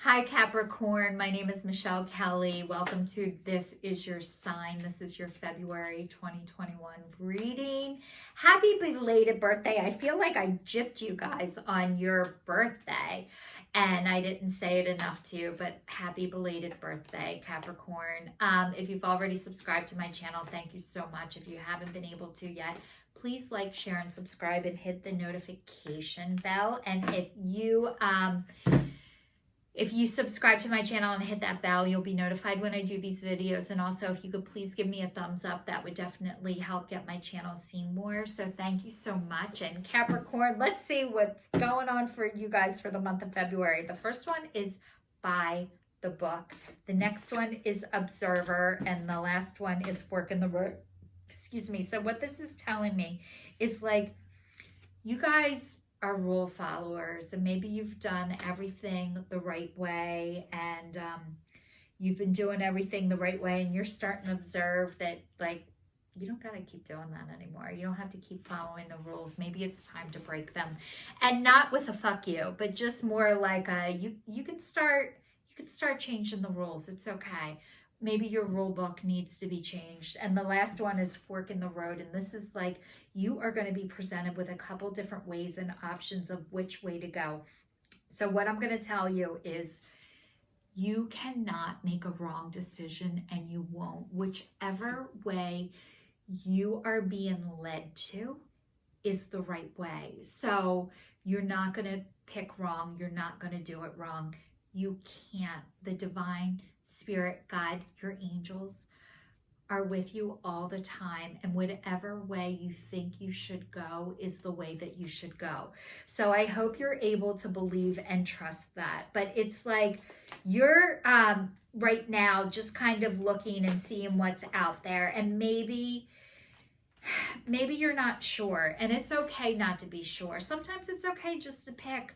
Hi Capricorn, my name is Michelle Kelly. Welcome to This Is Your Sign. This is your February 2021 reading. Happy belated birthday. I feel like I gypped you guys on your birthday and I didn't say it enough to you, but happy belated birthday, Capricorn. If you've already subscribed to my channel, thank you so much. If you haven't been able to yet, please like, share, and subscribe and hit the notification bell. And if you subscribe to my channel and hit that bell, you'll be notified when I do these videos. And also, if you could please give me a thumbs up, that would definitely help get my channel seen more. So thank you so much. And Capricorn, let's see what's going on for you guys for the month of February. The first one is Buy the Book. The next one is Observer. And the last one is Fork in the Road. Excuse me. So what this is telling me is like, you guys are rule followers, and maybe you've done everything the right way, and you've been doing everything the right way, and you're starting to observe that, like, you don't gotta keep doing that anymore. You don't have to keep following the rules. Maybe it's time to break them, and not with a fuck you, but just more like you could start changing the rules. It's okay. Maybe your rule book needs to be changed. And the last one is Fork in the Road. And this is like, you are going to be presented with a couple different ways and options of which way to go. So what I'm going to tell you is you cannot make a wrong decision, and you won't. Whichever way you are being led to is the right way. So you're not going to pick wrong. You're not going to do it wrong. You can't. The divine Spirit, God, your angels are with you all the time, and whatever way you think you should go is the way that you should go. So I hope you're able to believe and trust that. But it's like you're right now just kind of looking and seeing what's out there, and maybe you're not sure, and it's okay not to be sure. Sometimes it's okay just to pick.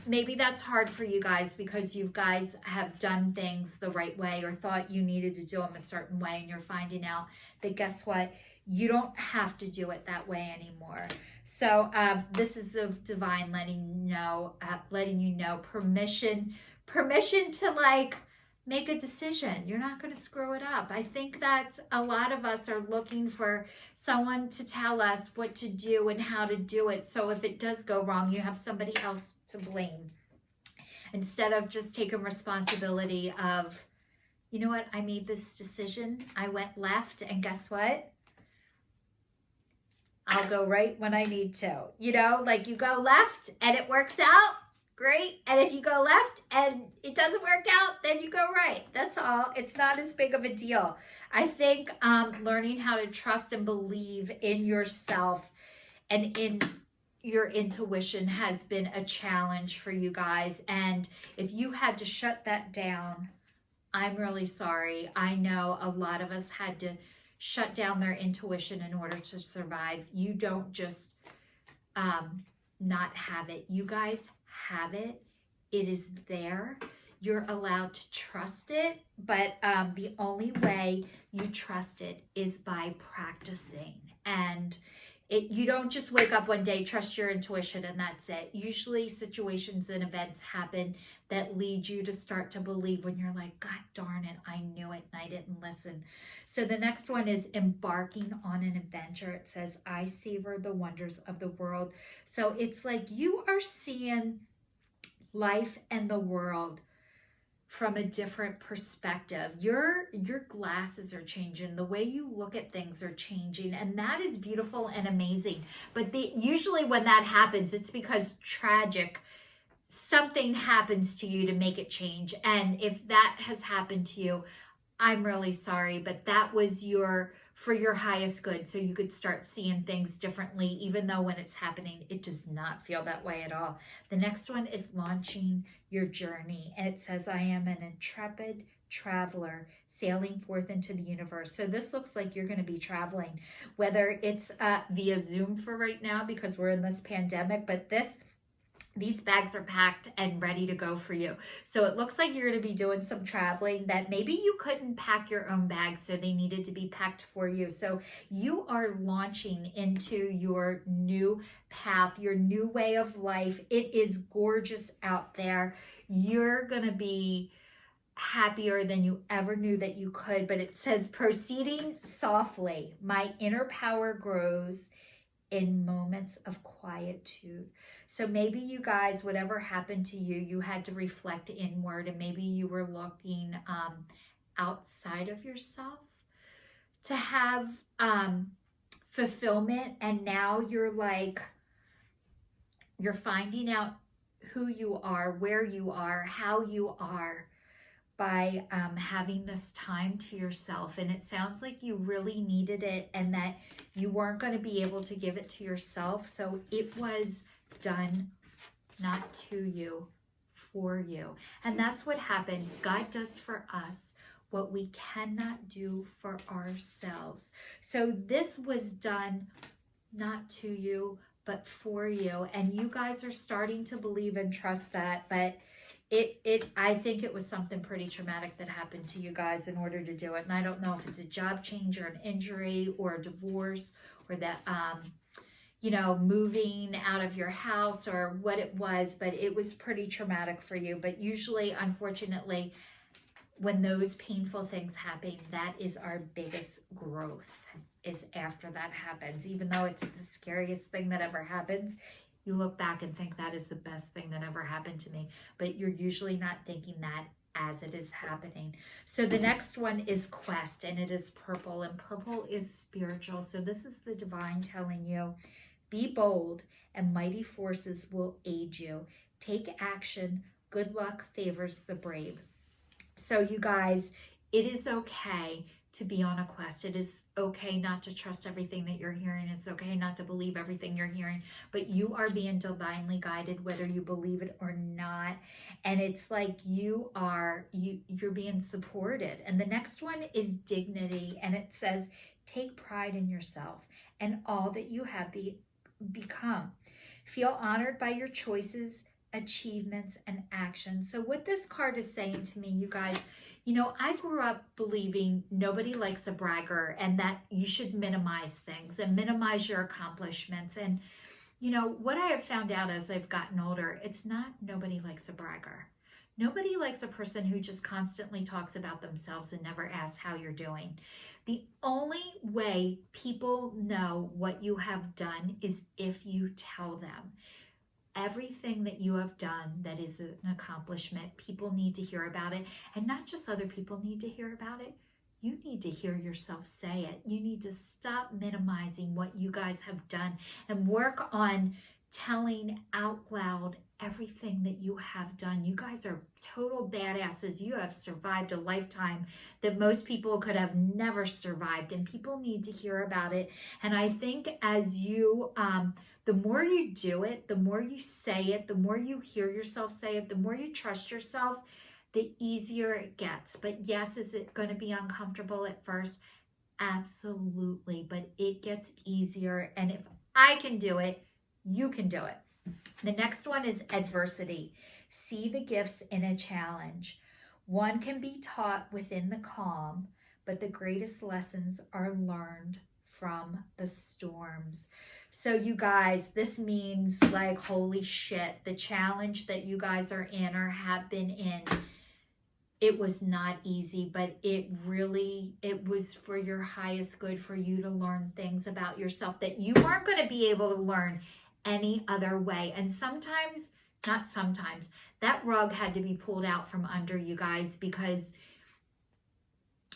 Maybe that's hard for you guys because you guys have done things the right way or thought you needed to do them a certain way, and you're finding out that, guess what, you don't have to do it that way anymore. So this is the divine letting you know permission to like make a decision. You're not going to screw it up. I think that a lot of us are looking for someone to tell us what to do and how to do it. So if it does go wrong, you have somebody else to blame, instead of just taking responsibility of, you know what, I made this decision, I went left, and guess what, I'll go right when I need to. You know, like, you go left and it works out, great. And if you go left and it doesn't work out, then you go right. That's all. It's not as big of a deal. I think learning how to trust and believe in yourself and in your intuition has been a challenge for you guys. And if you had to shut that down, I'm really sorry. I know a lot of us had to shut down their intuition in order to survive. You don't just not have it. You guys have it. It is there. You're allowed to trust it, but the only way you trust it is by practicing. And you don't just wake up one day, trust your intuition, and that's it. Usually situations and events happen that lead you to start to believe when you're like, God darn it, I knew it and I didn't listen. So the next one is embarking on an adventure. It says, I savor the wonders of the world. So it's like you are seeing life and the world from a different perspective. Your glasses are changing. The way you look at things are changing, and that is beautiful and amazing. But usually when that happens, it's because something happens to you to make it change. And if that has happened to you, I'm really sorry, but that was for your highest good, so you could start seeing things differently, even though when it's happening, it does not feel that way at all. The next one is launching your journey, and it says, I am an intrepid traveler sailing forth into the universe. So this looks like you're going to be traveling, whether it's via Zoom for right now because we're in this pandemic, but this these bags are packed and ready to go for you. So it looks like you're going to be doing some traveling that maybe you couldn't pack your own bags, so they needed to be packed for you. So you are launching into your new path, your new way of life. It is gorgeous out there. You're going to be happier than you ever knew that you could. But it says, proceeding softly, my inner power grows in moments of quietude. So maybe you guys, whatever happened to you, you had to reflect inward, and maybe you were looking outside of yourself to have fulfillment. And now you're finding out who you are, where you are, how you are, by having this time to yourself. And it sounds like you really needed it, and that you weren't going to be able to give it to yourself. So it was done not to you, for you. And that's what happens. God does for us what we cannot do for ourselves. So this was done not to you, but for you. And you guys are starting to believe and trust that. But I think it was something pretty traumatic that happened to you guys in order to do it. And I don't know if it's a job change or an injury or a divorce, or that, moving out of your house, or what it was, but it was pretty traumatic for you. But usually, unfortunately, when those painful things happen, that is our biggest growth, is after that happens. Even though it's the scariest thing that ever happens, you look back and think that is the best thing that ever happened to me. But you're usually not thinking that as it is happening. So the next one is quest, and it is purple, and purple is spiritual. So this is the divine telling you, be bold, and mighty forces will aid you. Take action. Good luck favors the brave. So you guys, it is okay to be on a quest. It is okay not to trust everything that you're hearing. It's okay not to believe everything you're hearing, but you are being divinely guided, whether you believe it or not. And it's like you're being supported. And the next one is dignity. And it says, take pride in yourself and all that you have become. Feel honored by your choices, achievements, and actions. So what this card is saying to me, you guys, I grew up believing nobody likes a bragger, and that you should minimize things and minimize your accomplishments. And, what I have found out as I've gotten older, it's not nobody likes a bragger. Nobody likes a person who just constantly talks about themselves and never asks how you're doing. The only way people know what you have done is if you tell them. Everything that you have done that is an accomplishment, people need to hear about it. And not just other people need to hear about it. You need to hear yourself say it. You need to stop minimizing what you guys have done and work on telling out loud everything that you have done. You guys are total badasses. You have survived a lifetime that most people could have never survived, and people need to hear about it. And I think as you, the more you do it, the more you say it, the more you hear yourself say it, the more you trust yourself, the easier it gets. But yes, is it going to be uncomfortable at first? Absolutely. But it gets easier. And if I can do it, you can do it. The next one is adversity. See the gifts in a challenge. One can be taught within the calm, but the greatest lessons are learned from the storms. So you guys, this means like, holy shit, the challenge that you guys are in or have been in, it was not easy, but it was for your highest good, for you to learn things about yourself that you weren't going to be able to learn any other way. And sometimes, not sometimes, that rug had to be pulled out from under you guys, because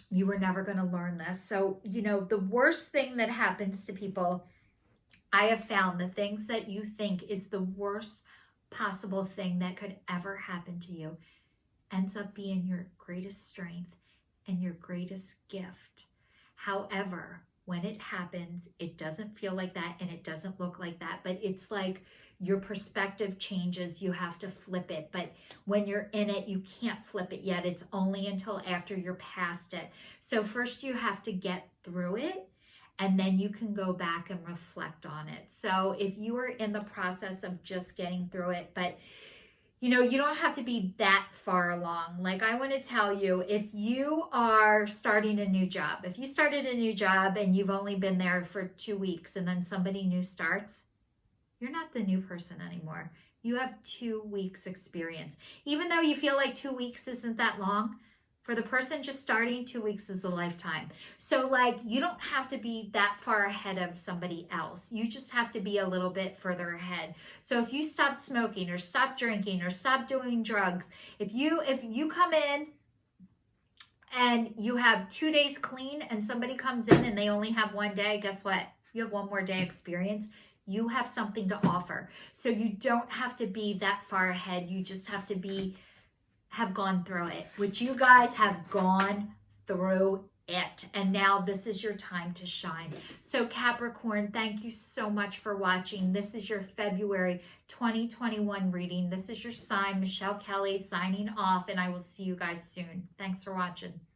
you were never going to learn this. So, the worst thing that happens to people, I have found the things that you think is the worst possible thing that could ever happen to you ends up being your greatest strength and your greatest gift. However, when it happens, it doesn't feel like that and it doesn't look like that, but it's like your perspective changes. You have to flip it. But when you're in it, you can't flip it yet. It's only until after you're past it. So first you have to get through it. and then you can go back and reflect on it. So if you are in the process of just getting through it, but you know, you don't have to be that far along. Like, I want to tell you, if you are starting a new job, if you started a new job and you've only been there for 2 weeks and then somebody new starts, you're not the new person anymore. You have 2 weeks experience. Even though you feel like 2 weeks isn't that long, for the person just starting, 2 weeks is a lifetime. So like, you don't have to be that far ahead of somebody else. You just have to be a little bit further ahead. So if you stop smoking or stop drinking or stop doing drugs, if you come in and you have 2 days clean and somebody comes in and they only have 1 day, guess what? You have 1 more day experience. You have something to offer. So you don't have to be that far ahead. You just have to have gone through it, which you guys have gone through it. And now this is your time to shine. So Capricorn, thank you so much for watching. This is your February 2021 reading. This is your sign, Michelle Kelly, signing off, and I will see you guys soon. Thanks for watching.